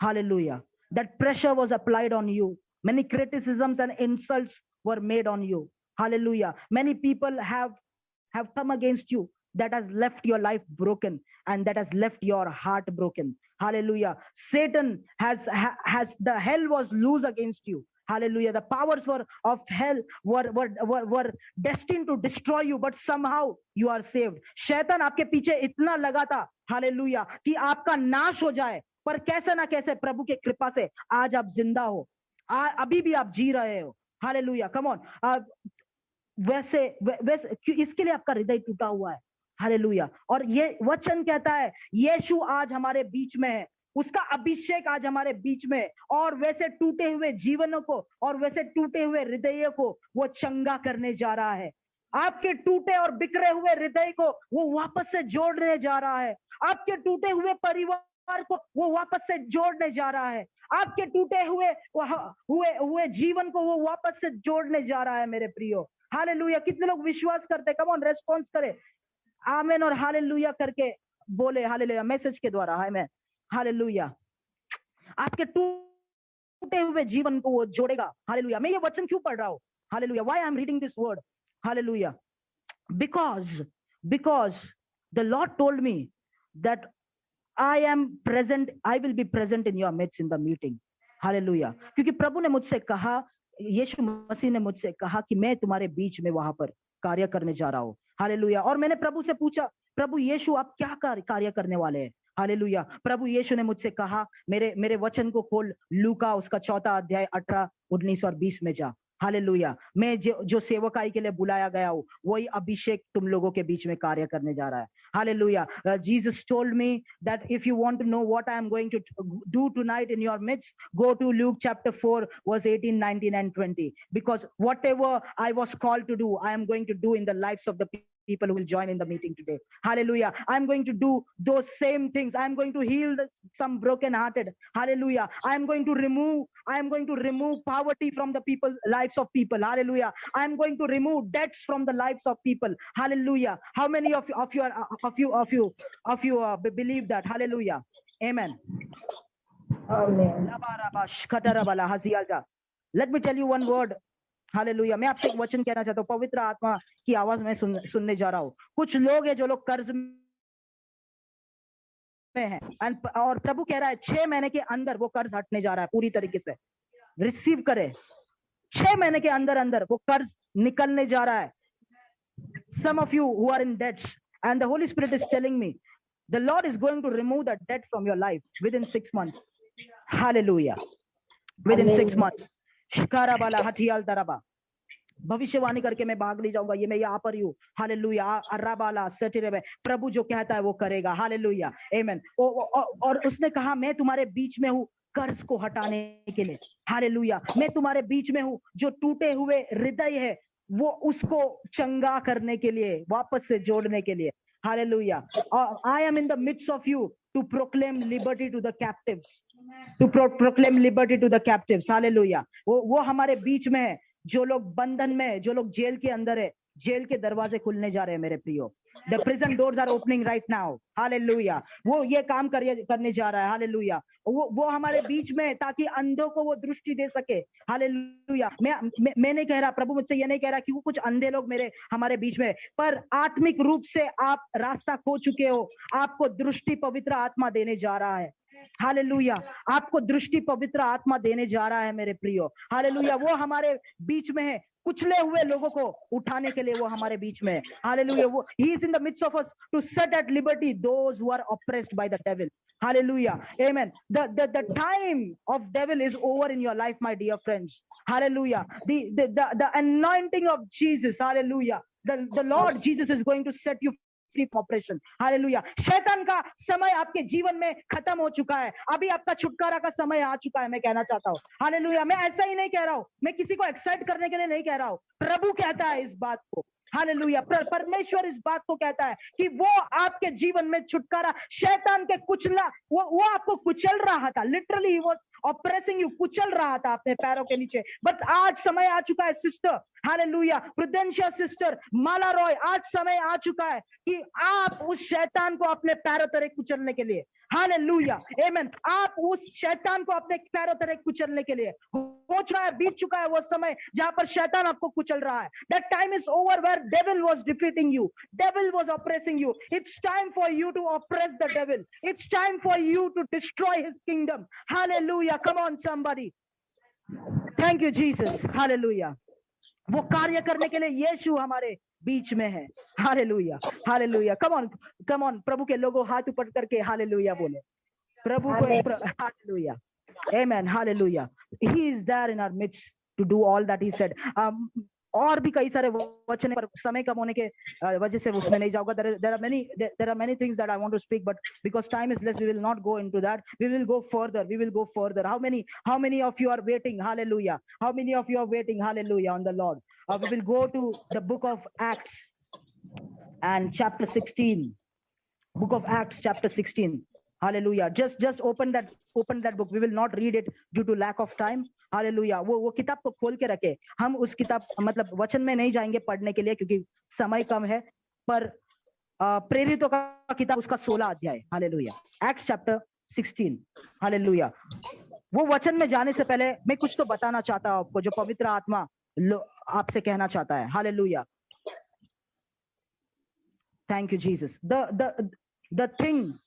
hallelujah, that pressure was applied on you, many criticisms and insults were made on you। hallelujah, many people have come against you, that has left your life broken and that has left your heart broken। hallelujah, Satan has the hell was loose against you। hallelujah, the powers of hell were destined to destroy you, but somehow you are saved। शैतान आपके पीछे इतना लगा था, hallelujah, कि आपका नाश हो जाए, पर कैसे ना कैसे प्रभु के कृपा से आज आप जिंदा हो, अभी भी आप जी रहे हो। हालेलुया, कम ऑन, वैसे इसके लिए आपका हृदय टूटा हुआ है। हालेलुया, और ये वचन कहता है यीशु आज हमारे बीच में है, उसका अभिषेक आज हमारे बीच में, और वैसे टूटे हुए जीवनों को और वैसे टूटे हुए हृदयों को वो चंगा करने जा रहा है। आपके टूटे और बिखरे हुए हृदय को वो वापस से जोड़ने जा रहा है। आपके टूटे हुए परिवार को वो वापस से जोड़ने जा रहा है। आपके टूटे हुए जीवन को वो वापस से जोड़ने जा रहा है मेरे प्रियो। हालेलुया, कितने लोग विश्वास करते? कम ऑन, रेस्पॉन्स करे, आमेन और हालेलुया करके बोले। हालेलुया, मैसेज के द्वारा। आमेन, हालेलुया, आपके टूटे हुए जीवन को वो जोड़ेगा। हालेलुया, मैं ये वचन क्यों पढ़ रहा हूं? Hallelujah, why I am reading this word? Hallelujah, because the Lord told me that I will be present in your midst in the meeting। Hallelujah, क्योंकि प्रभु ने मुझसे कहा, यीशु मसीह ने मुझसे कहा कि मैं तुम्हारे बीच में वहां पर कार्य करने जा रहा हूं। हालेलुया, और मैंने प्रभु से पूछा, प्रभु यीशु आप क्या कार्य करने वाले हैं? हालेलुया, प्रभु यीशु ने मुझसे कहा, मेरे वचन को खोल, लूका उसका 4 अध्याय 18, 19 और 20 में जा। हालेलुया, मैं जो सेवकाई के लिए बुलाया गया हूं, वही अभिषेक तुम लोगों के बीच में कार्य करने जा रहा है। Hallelujah, Jesus told me that if you want to know what I am going to do tonight in your midst, go to Luke chapter 4 verse 18, 19 and 20, because whatever I was called to do, I am going to do in the lives of the people who will join in the meeting today. Hallelujah. I'm going to do those same things. I'm going to heal some broken-hearted. Hallelujah. I'm going to remove poverty from the lives of people. Hallelujah. I'm going to remove debts from the lives of people. Hallelujah. How many of you believe that? Hallelujah. Amen. Amen. Let me tell you one word. Hallelujah. मैं आपसे एक वचन कहना चाहता हूँ, पवित्र आत्मा की आवाज में सुनने जा रहा हूँ. कुछ लोग हैं जो लोग कर्ज में हैं, और प्रभु कह रहा है 6 महीने के अंदर वो कर्ज हटने जा रहा है पूरी तरीके से. रिसीव करे. 6 महीने के अंदर वो कर्ज निकलने जा रहा है. Some of you who are in debts, and the Holy Spirit is telling me the Lord is going to remove that debt from your life within 6 months. Hallelujah. Within 6 months. Shikara बाला हथियाल दरबा. भविष्यवाणी करके मैं भाग ले जाऊंगा. ये मैं यहाँ पर हूँ. हालेलुया. अराबाला सेटिरे में प्रभु जो कहता है वो करेगा. हालेलुया. आमेन. और उसने कहा मैं तुम्हारे बीच में हूँ कर्ज को हटाने के लिए. हालेलुया. मैं तुम्हारे बीच में हूँ जो टूटे हुए हृदय है वो उसको चंगा करने के लिए, वापस से जोड़ने के लिए. Hallelujah. I am in the midst of you to proclaim liberty to the captives. To proclaim liberty to the captives. Hallelujah. वो हमारे बीच में है. जो लोग बंधन में, जो लोग जेल के अंदर है, जेल के दरवाजे खुलने जा रहे हैं मेरे प्रियो. The prison doors are opening right now. Hallelujah. वो ये काम करने जा रहा है. Hallelujah. वो हमारे बीच में है ताकि अंधों को वो दृष्टि दे सके. Hallelujah. मैं नहीं कह रहा, प्रभु मुझसे ये नहीं कह रहा कि वो कुछ अंधे लोग हमारे बीच में, पर आत्मिक रूप से आप रास्ता खो चुके हो. आपको दृष्टि पवित्र आत्मा देने जा रहा है. हालेलुया. आपको दृष्टि पवित्र आत्मा देने जा रहा है मेरे प्रियो. हालेलुया. वो हमारे बीच में है. कुचले हुए लोगों को उठाने के लिए वो हमारे बीच में है. हालेलुया. वो he is in the midst of us to set at liberty those who are oppressed by the devil. Hallelujah. Amen. The time of devil is over in your life, my dear friends. Hallelujah. The anointing of Jesus. Hallelujah. The Lord Jesus is going to set you free from oppression. Hallelujah. शैतान का समय आपके जीवन में खत्म हो चुका है. अभी आपका छुटकारा का समय आ चुका है. मैं कहना चाहता हूँ. हालेलुया. मैं ऐसा ही नहीं कह रहा हूँ, मैं किसी को एक्साइट करने के लिए नहीं कह रहा हूँ. प्रभु कहता है इस बात को. हालेलुया. परमेश्वर इस बात को कहता है कि वो आपके जीवन में छुटकारा, शैतान के कुचला, वो आपको कुचल रहा था. Literally he was oppressing you. कुचल रहा था अपने पैरों के नीचे. बट आज समय आ चुका है सिस्टर. हालेलुया. प्रुडेंशिया सिस्टर, माला रॉय, आज समय आ चुका है कि आप उस शैतान को अपने पैरों तले कुचलने के लिए. हालेलुया. आमेन. आप उस शैतान को अपने पैरों तले कुचलने के लिए हो चुका है, बीत चुका है वो समय जहां पर शैतान आपको कुचल रहा है. That time is over where devil was defeating you. Devil was oppressing you. It's time for you to oppress the devil. It's time for you to destroy his kingdom. Hallelujah. Come on somebody. Thank you Jesus. Hallelujah. वो कार्य करने के लिए यीशु हमारे बीच में है. Hallelujah. Hallelujah. Come on प्रभु के लोगों हाथ ऊपर करके हालेलुया बोले. प्रभु को hallelujah. Amen. Hallelujah. He is there in our midst to do all that he said. और भी कई सारे वचन पर समय कम होने के वजह से उसमें नहीं जाऊंगा. There are many things that I want to speak, but because time is less, we will not go into that. We will go further. How many of you are waiting? Hallelujah. How many of you are waiting? Hallelujah on the Lord. We will go to the book of Acts and chapter 16. Book of Acts chapter 16. Hallelujah. Just open that book. We will not read it due to lack of time. Hallelujah. वो किताब को खोल के रखे. हम उस किताब मतलब वचन में नहीं जाएंगे पढ़ने के लिए क्योंकि समय कम है, पर प्रेरितों का किताब उसका 16 अध्याय. हालेलुया. Acts chapter 16. हालेलुया. वो वचन में जाने से पहले मैं कुछ तो बताना चाहता हूं आपको जो पवित्र आत्मा आपसे कहना चाहता है. Hallelujah. Thank you Jesus. The thing,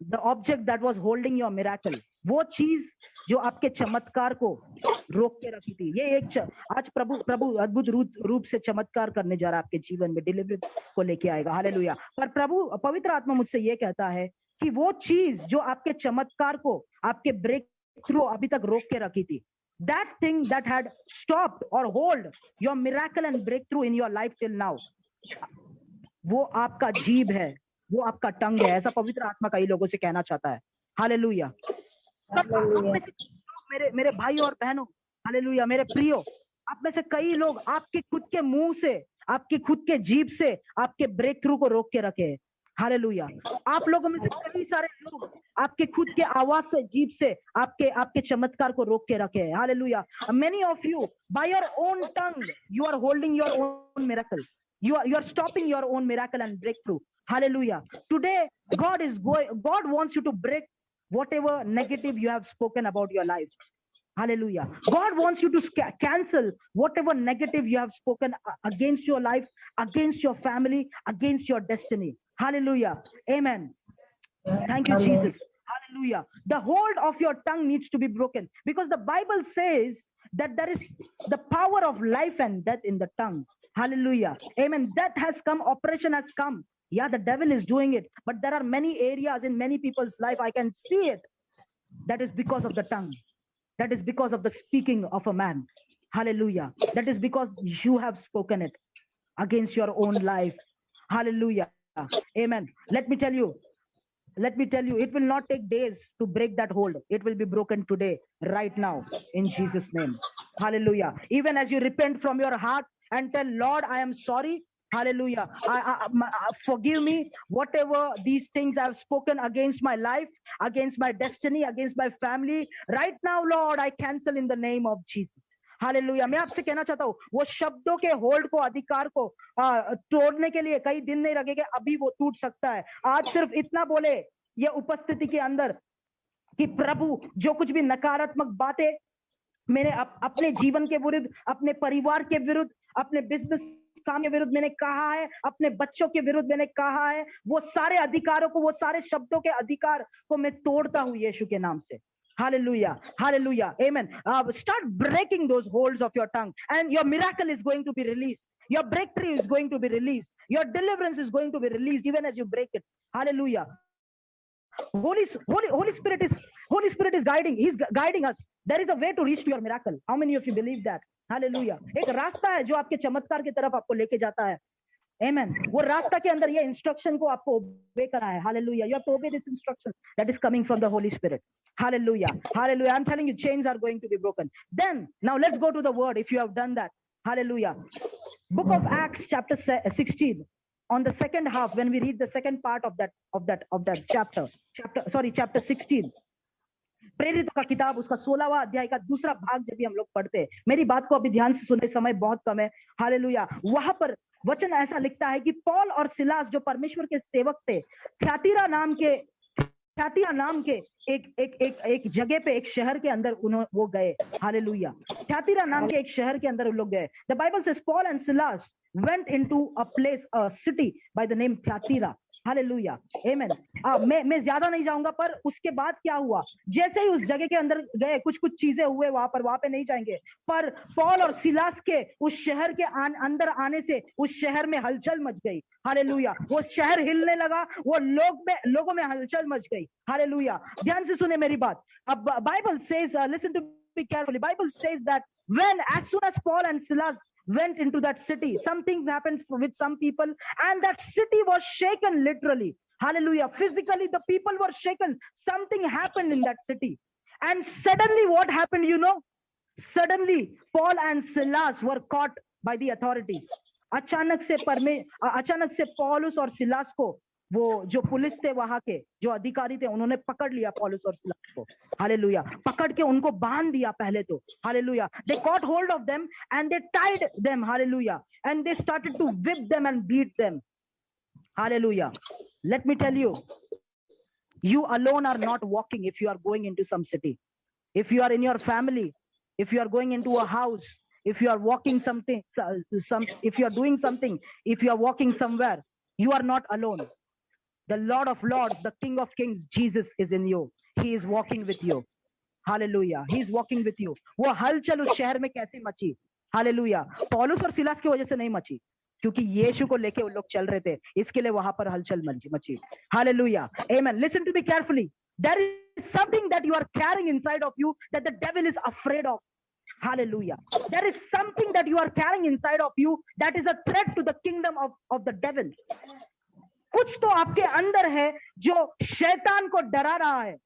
the object that was holding your miracle, वो चीज जो आपके चमत्कार को रोक के रखी थी, ये एक आज प्रभु अद्भुत रूप से चमत्कार करने जा रहा है आपके जीवन में. डिलीवरी को लेके आएगा. हालेलुया. पर पवित्र आत्मा मुझसे ये कहता है कि वो चीज जो आपके चमत्कार को, आपके ब्रेक थ्रू अभी तक रोक के रखी थी, that thing that had stopped or hold your miracle and breakthrough in your life till now, वो आपका जीभ है, वो आपका टंग है. ऐसा पवित्र आत्मा कई लोगों से कहना चाहता है. हालेलुया. मेरे भाई और बहनों, हालेलुया, मेरे प्रियो, आप में से कई लोग आपके खुद के मुंह से आपके खुद के जीभ से आपके ब्रेक थ्रू को रोक के रखे है। हालेलुया। आप लोगों में से कई सारे लोग आपके खुद के आवाज से, जीभ से आपके चमत्कार को रोक के रखे हैं। Hallelujah. Many of you, by your own tongue, you are holding your own miracle. You are stopping your own miracle and breakthrough. Hallelujah. Today, God wants you to break whatever negative you have spoken about your life. Hallelujah. God wants you to cancel whatever negative you have spoken against your life, against your family, against your destiny. Hallelujah. Amen. Thank you, Jesus. Hallelujah. The hold of your tongue needs to be broken, because the Bible says that there is the power of life and death in the tongue. Hallelujah. Amen. Death has come, oppression has come. Yeah, the devil is doing it, but there are many areas in many people's life, I can see it. That is because of the tongue. That is because of the speaking of a man. Hallelujah. That is because you have spoken it against your own life. Hallelujah. Amen. Let me tell you, it will not take days to break that hold. It will be broken today, right now, in Jesus' name. Hallelujah. Even as you repent from your heart and tell, Lord, I am sorry. Hallelujah. Forgive me, whatever these things I have spoken against my life, against my destiny, against my family. Right now, Lord, I cancel in the name of Jesus. Hallelujah. मैं आपसे कहना चाहता हूँ, वो शब्दों के hold को, अधिकार को तोड़ने के लिए कई दिन नहीं लगेंगे, अभी वो टूट सकता है। आज सिर्फ इतना बोले ये उपस्थिति के अंदर कि प्रभु, जो कुछ भी नकारात्मक बातें मैंने अपने जीवन के विरुद्ध, अपने परिवार के विरुद्ध, अपने बिजनेस काम के विरुद्ध मैंने कहा है, अपने बच्चों के विरुद्ध मैंने कहा है, वो सारे अधिकारों को, वो सारे शब्दों के अधिकार को मैं तोड़ता हूँ यीशु के नाम से। Hallelujah. Hallelujah. Amen. Start breaking those holds of your tongue, and your miracle is going to be released. Your breakthrough is going to be released. Your deliverance is going to be released even as you break it. Hallelujah. Holy Spirit is guiding. He's guiding us. There is a way to reach to your miracle. How many of you believe that? Hallelujah. एक रास्ता है जो आपके चमत्कार की तरफ आपको लेके जाता है। Amen. वो रास्ता के अंदर ये इंस्ट्रक्शन को आपको ओबे करना है। Hallelujah. You have to obey this instruction that is coming from the Holy Spirit. Hallelujah. Hallelujah. I'm telling you, chains are going to be broken. Then, now let's go to the word if you have done that. Hallelujah. Book of Acts, chapter 16. On the second half, when we read the second part of that chapter 16. प्रेरितों का किताब उसका 16वां अध्याय का दूसरा भाग जब भी हम लोग पढ़ते हैं, मेरी बात को अभी ध्यान से सुनने, समय बहुत कम है। हालेलुया। वहां पर वचन ऐसा लिखता है कि पौल और सिलास जो परमेश्वर के सेवक थे, थ्यातिरा नाम के एक जगह पे, एक शहर के अंदर वो गए। हालेलुया। थ्यातिरा नाम के एक शहर के अंदर लोग गए। The Bible says Paul and Silas went into a city by the name Thyatira. Hallelujah. Amen. मैं ज्यादा नहीं जाऊंगा, पर उसके बाद क्या हुआ, जैसे ही उस जगह के अंदर गए, कुछ चीजें हुए वहां पे नहीं जाएंगे, पर पौल और सिलास के उस शहर के अंदर आने से उस शहर में हलचल मच गई। हालेलुया। वो शहर हिलने लगा, वो लोगों में हलचल मच गई। हालेलुया। ध्यान से सुने मेरी बात। अब Bible says, listen to me carefully, Bible says that as soon as Paul and Silas went into that city, some things happened with some people, and that city was shaken literally. Hallelujah. Physically, the people were shaken. Something happened in that city. And suddenly what happened, you know? Suddenly, Paul and Silas were caught by the authorities. अचानक से पौलुस और Silas को, वो जो police थे वहां के, जो अधिकारी थे, उन्होंने पकड़ लिया पौलुस और सिलास को। हालेलुया। पकड़ के उनको बांध दिया पहले तो। Hallelujah. They caught hold of them and they tied them. Hallelujah. And they started to whip them and beat them. Hallelujah. Let me tell you, you alone are not walking if you are going into some city. If you are in your family, if you are going into a house, if you are walking something, if you are doing something, if you are walking somewhere, you are not alone. The Lord of Lords, the King of Kings, Jesus is in you. He is walking with you. Hallelujah. He is walking with you. वो हलचल उस शहर में कैसे मची? Hallelujah. पौलुस और Silas की वजह से नहीं मची, क्योंकि यीशु को लेके वो लोग चल रहे थे, इसके लिए वहां पर हलचल मची। Hallelujah. Amen. Listen to me carefully. There is something that you are carrying inside of you that the devil is afraid of. Hallelujah. There is something that you are carrying inside of you that is a threat to the kingdom of the devil. कुछ तो आपके अंदर है जो शैतान को डरा रहा है,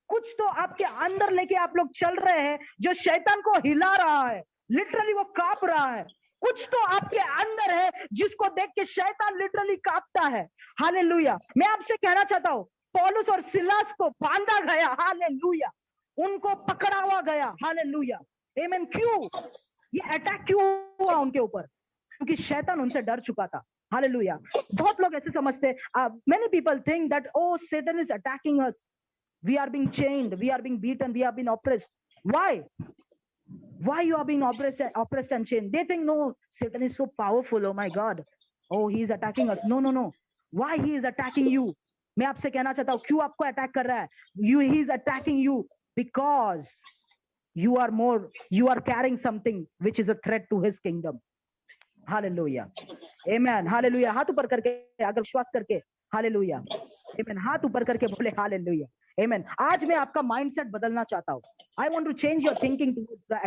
कुछ तो आपके अंदर लेके आप लोग चल रहे हैं जो शैतान को हिला रहा है, लिटरली वो कांप रहा है। कुछ तो आपके अंदर है जिसको देख के शैतान लिटरली कांपता है। हालेलुया। मैं आपसे कहना चाहता हूं, पौलुस और सिलास को बांधा गया, हालेलुया, उनको पकड़ा हुआ गया, हालेलुया, आमीन। क्यों? ये अटैक क्यों हुआ उनके ऊपर? क्योंकि शैतान उनसे डर चुका था। हालेलुया। बहुत लोग ऐसे समझते हैं, many people think that oh Satan is attacking us, we are being chained, we are being beaten, we are being oppressed. Why you are being oppressed and chained? They think, no, Satan is so powerful, oh my God, oh he is attacking us. No. Why he is attacking you? मैं आपसे कहना चाहता हूं, क्यों आपको attack कर रहा है? He is attacking you because you are carrying something which is a threat to his kingdom. Hallelujah, amen, hallelujah. हाथ ऊपर करके, अगर विश्वास करके, हालेलुया, आमेन, हाथ ऊपर करके बोले हालेलुया, आमेन। आज मैं आपका माइंडसेट बदलना चाहता हूं। I want to change your thinking towards the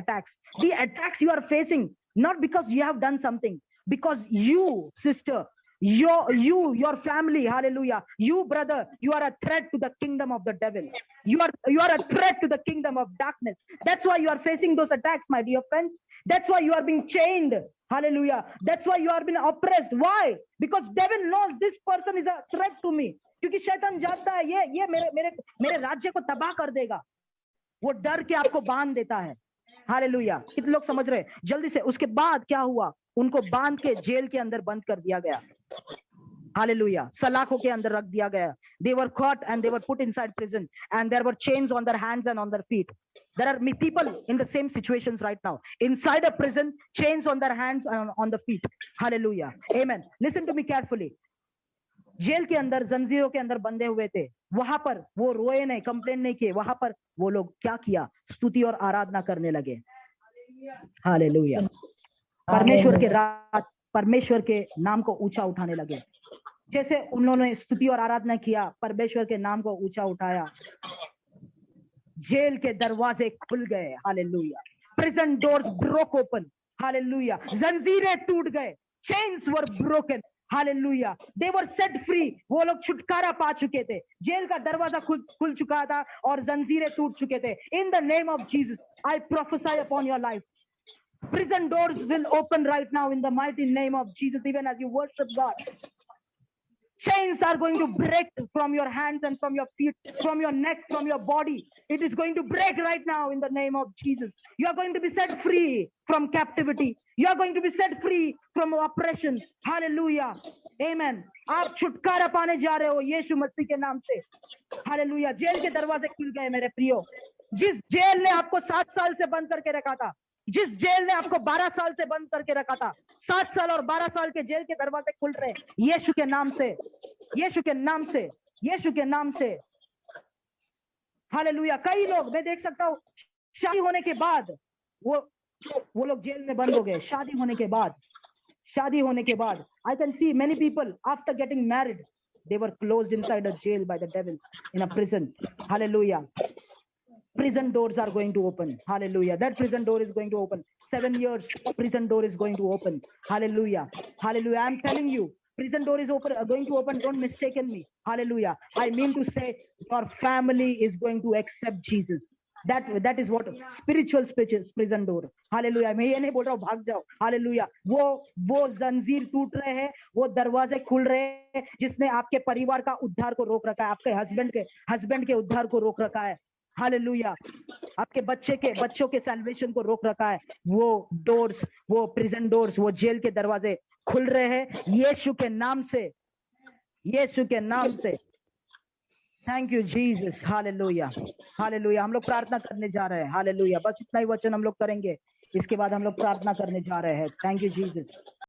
attacks you are facing, not because you have done something, because you sister, your family, hallelujah, you brother, you are a threat to the kingdom of the devil. You are a threat to the kingdom of darkness. That's why you are facing those attacks, my dear friends. That's why you are being chained, hallelujah. That's why you are being oppressed. Why? Because devil knows this person is a threat to me. क्योंकि शैतान जानता है ये मेरे राज्य को तबाह कर देगा। वो डर के आपको बांध देता है। हालेलुया। कितने लोग समझ रहे हैं? जल्दी से। उसके बाद क्या हुआ? उनको बांध के जेल के अंदर बंद कर दिया गया। हालेलुया। सलाखों के अंदर रख दिया गया। They were caught and they were put inside prison, and there were chains on their hands and on their feet. There are people in the same situations right now, inside a prison, chains on their hands and on the feet. Hallelujah, amen. Listen to me carefully. Jail के अंदर, जंजीरों के अंदर बंधे हुए थे, वहां पर वो रोए नहीं, कंप्लेन नहीं किए। वहां पर वो लोग क्या किया? स्तुति और आराधना करने लगे। हालेलुया। परमेश्वर के नाम को ऊंचा उठाने लगे। जैसे उन्होंने स्तुति और आराधना किया, परमेश्वर के नाम को ऊंचा उठाया, जेल के दरवाजे खुल गए। Hallelujah. Prison doors broke open. Hallelujah. जंजीरें टूट गए। चेन्स वर ब्रोकन। हालेलुया। दे वर सेट फ्री। वो लोग छुटकारा पा चुके थे। जेल का दरवाजा खुल चुका था और जंजीरें टूट चुके थे। In the name of Jesus, I prophecy upon your life. Prison doors will open right now in the mighty name of Jesus, even as you worship God. Chains are going to break from your hands and from your feet, from your neck, from your body. It is going to break right now in the name of Jesus. You are going to be set free from captivity. You are going to be set free from oppression. Hallelujah. Amen. आप छुटकारा पाने जा रहे हो यीशु मसीह के नाम से। Hallelujah. Jail के दरवाजे खुल गए मेरे प्रियो। जिस जेल ने आपको 7 साल से बंद करके रखा था, जिस जेल ने आपको 12 साल से बंद करके रखा था, 7 साल और 12 साल के जेल के दरवाजे खुल रहे यीशु के नाम से, यीशु के नाम से, यीशु के नाम से। हालेलुया। कई लोग मैं देख सकता हूँ शादी होने के बाद वो लोग जेल में बंद हो गए। शादी होने के बाद I can see many people after getting married, they were closed inside a jail by the devil in a prison. Hallelujah. Prison doors are going to open. Hallelujah. That prison door is going to open. 7 years, prison door is going to open. Hallelujah. Hallelujah. I'm telling you, prison door is going to open. Don't mistake me. Hallelujah. I mean to say, your family is going to accept Jesus. That is what spiritual prison door. Hallelujah. मैं ये नहीं बोल रहा हूँ भाग जाओ। Hallelujah. वो जंजीर टूट रहे हैं, वो दरवाजे खुल रहे हैं जिसने आपके परिवार का उद्धार को रोक रखा है, आपके हस्बैंड के उद्धार को रोक रखा है। हालेलुया। आपके बच्चों के सैल्वेशन को रोक रखा है। वो डोर्स, वो प्रिजन डोर्स, वो जेल के दरवाजे खुल रहे हैं यीशु के नाम से, यीशु के नाम से। Thank you Jesus. Hallelujah. Hallelujah. हम लोग प्रार्थना करने जा रहे हैं। हालेलुया। बस इतना ही वचन हम लोग करेंगे, इसके बाद हम लोग प्रार्थना करने जा रहे हैं। Thank you Jesus.